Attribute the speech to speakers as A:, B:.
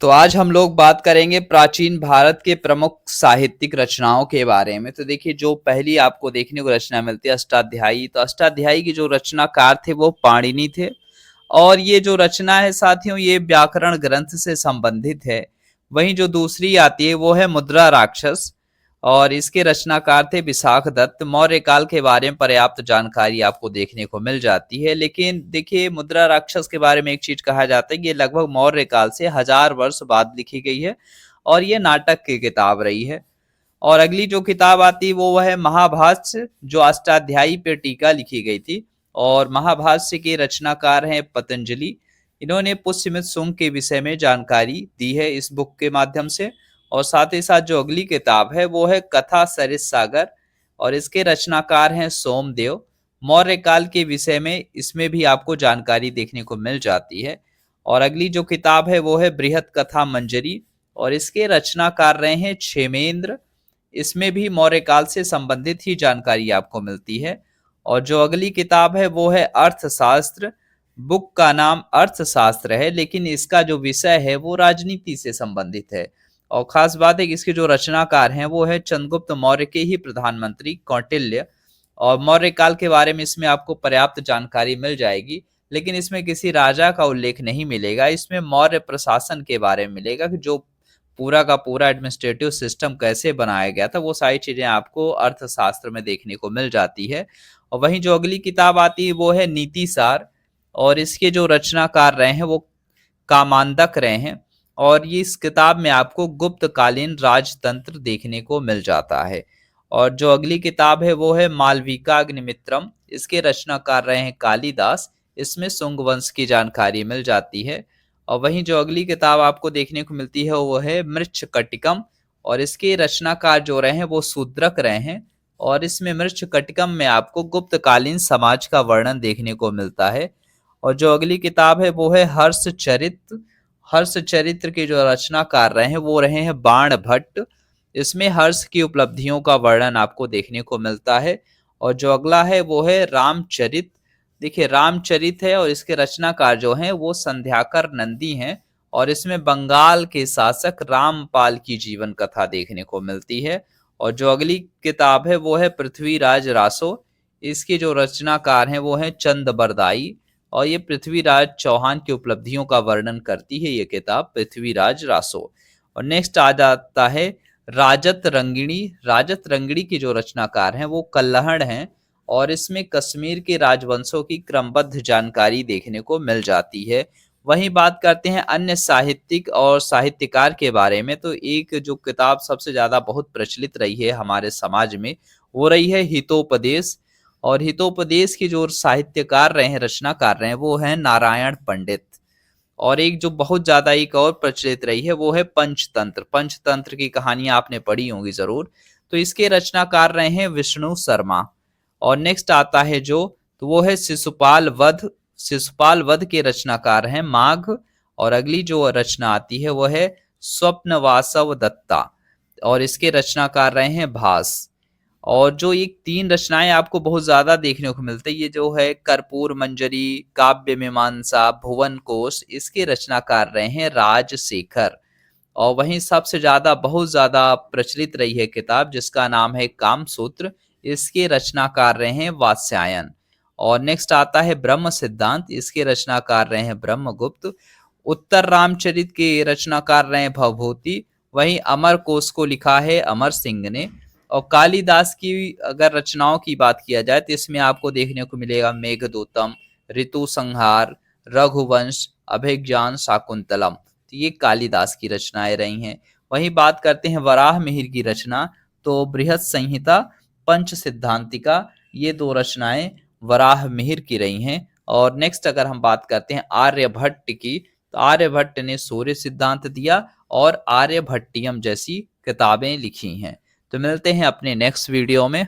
A: तो आज हम लोग बात करेंगे प्राचीन भारत के प्रमुख साहित्यिक रचनाओं के बारे में। तो देखिए, जो पहली आपको देखने को रचना मिलती है अष्टाध्यायी, तो अष्टाध्यायी की जो रचनाकार थे वो पाणिनि थे। और ये जो रचना है साथियों, ये व्याकरण ग्रंथ से संबंधित है। वहीं जो दूसरी आती है वो है मुद्रा राक्षस, और इसके रचनाकार थे विशाख दत्त। मौर्य काल के बारे में पर्याप्त जानकारी आपको देखने को मिल जाती है। लेकिन देखिए, मुद्रा राक्षस के बारे में एक चीज कहा जाता है कि ये लगभग मौर्य काल से 1000 वर्ष बाद लिखी गई है, और ये नाटक की किताब रही है। और अगली जो किताब आती है वो है महाभाष्य, जो अष्टाध्यायी पे टीका लिखी गई थी। और महाभाष्य के रचनाकार हैं पतंजलि। इन्होंने पुष्यमित सुंग के विषय में जानकारी दी है इस बुक के माध्यम से। और साथ ही साथ जो अगली किताब है वो है कथा सरिस सागर, और इसके रचनाकार हैं सोमदेव। मौर्य काल के विषय में इसमें भी आपको जानकारी देखने को मिल जाती है। और अगली जो किताब है वो है बृहत कथा मंजरी, और इसके रचनाकार रहे हैं क्षेमेंद्र। इसमें भी मौर्य काल से संबंधित ही जानकारी आपको मिलती है। और जो अगली किताब है वो है अर्थशास्त्र। बुक का नाम अर्थशास्त्र है, लेकिन इसका जो विषय है वो राजनीति से संबंधित है। और खास बात है कि इसके जो रचनाकार हैं वो है चंद्रगुप्त मौर्य के ही प्रधानमंत्री कौटिल्य। और मौर्य काल के बारे में इसमें आपको पर्याप्त जानकारी मिल जाएगी, लेकिन इसमें किसी राजा का उल्लेख नहीं मिलेगा। इसमें मौर्य प्रशासन के बारे में मिलेगा कि जो पूरा का पूरा एडमिनिस्ट्रेटिव सिस्टम कैसे बनाया गया था, वो सारी चीजें आपको अर्थशास्त्र में देखने को मिल जाती है। और वहीं जो अगली किताब आती है वो है नीति सार, और इसके जो रचनाकार रहे हैं वो कामांदक रहे हैं। और ये इस किताब में आपको गुप्तकालीन राजतंत्र देखने को मिल जाता है। और जो अगली किताब है वो है मालविका अग्निमित्रम। इसके रचनाकार रहे हैं कालिदास। इसमें शुंग वंश की जानकारी मिल जाती है। और वहीं जो अगली किताब आपको देखने को मिलती है वो है मृच्छकटिकम, और इसके रचनाकार जो रहे हैं वो शूद्रक रहे हैं। और इसमें मृच्छकटिकम में आपको गुप्तकालीन समाज का वर्णन देखने को मिलता है। और जो अगली किताब है वो है हर्षचरित। हर्षचरित्र के जो रचनाकार रहे हैं वो रहे हैं बाण भट्ट। इसमें हर्ष की उपलब्धियों का वर्णन आपको देखने को मिलता है। और जो अगला है वो है रामचरित। देखिए, रामचरित है और इसके रचनाकार जो हैं वो संध्याकर नंदी हैं। और इसमें बंगाल के शासक रामपाल की जीवन कथा देखने को मिलती है। और जो अगली किताब है वो है पृथ्वीराज रासो। इसके जो रचनाकार हैं वो हैं चंद बरदाई। और ये पृथ्वीराज चौहान की उपलब्धियों का वर्णन करती है ये किताब पृथ्वीराज रासो। और नेक्स्ट आ जाता है राजत रंगिणी। राजत रंगिणी के जो रचनाकार हैं वो कल्हड़ हैं। और इसमें कश्मीर के राजवंशों की क्रमबद्ध जानकारी देखने को मिल जाती है। वहीं बात करते हैं अन्य साहित्यिक और साहित्यकार के बारे में, तो एक जो किताब सबसे ज्यादा बहुत प्रचलित रही है हमारे समाज में वो रही है हितोपदेश। और हितोपदेश के जो साहित्यकार रहे हैं, रचनाकार रहे हैं, वो है नारायण पंडित। और एक जो बहुत ज्यादा एक और प्रचलित रही है वो है पंचतंत्र। पंचतंत्र की कहानियां आपने पढ़ी होंगी जरूर। तो इसके रचनाकार रहे हैं विष्णु शर्मा। और नेक्स्ट आता है जो, तो वो है शिशुपाल वध। शिशुपाल वध के रचनाकार हैं माघ। और अगली जो रचना आती है वो है स्वप्न वासव दत्ता, और इसके रचनाकार रहे हैं भास। और जो ये तीन रचनाएं आपको बहुत ज्यादा देखने को मिलती है, ये जो है कर्पूर मंजरी, काव्य मीमांसा, भुवन कोश, इसके रचनाकार रहे हैं राजशेखर। और वहीं सबसे ज्यादा बहुत ज्यादा प्रचलित रही है किताब जिसका नाम है कामसूत्र। इसके रचनाकार रहे हैं वात्स्यायन। और नेक्स्ट आता है ब्रह्म सिद्धांत। इसके रचनाकार रहे हैं ब्रह्मगुप्त। उत्तर रामचरित के रचनाकार रहे हैं भवभूति। वहीं अमर कोश को लिखा है अमर सिंह ने। और कालिदास की अगर रचनाओं की बात किया जाए तो इसमें आपको देखने को मिलेगा मेघदूतम, ऋतु संहार, रघुवंश, अभिज्ञान शाकुंतलम। तो ये कालिदास की रचनाएं रही हैं। वहीं बात करते हैं वराह मिहिर की रचना, तो बृहत संहिता, पंच सिद्धांतिका, ये दो रचनाएं वराह मिहिर की रही हैं। और नेक्स्ट अगर हम बात करते हैं आर्यभट्ट की, तो आर्यभट्ट ने सूर्य सिद्धांत दिया और आर्यभट्टियम जैसी किताबें लिखी हैं। तो मिलते हैं अपने नेक्स्ट वीडियो में।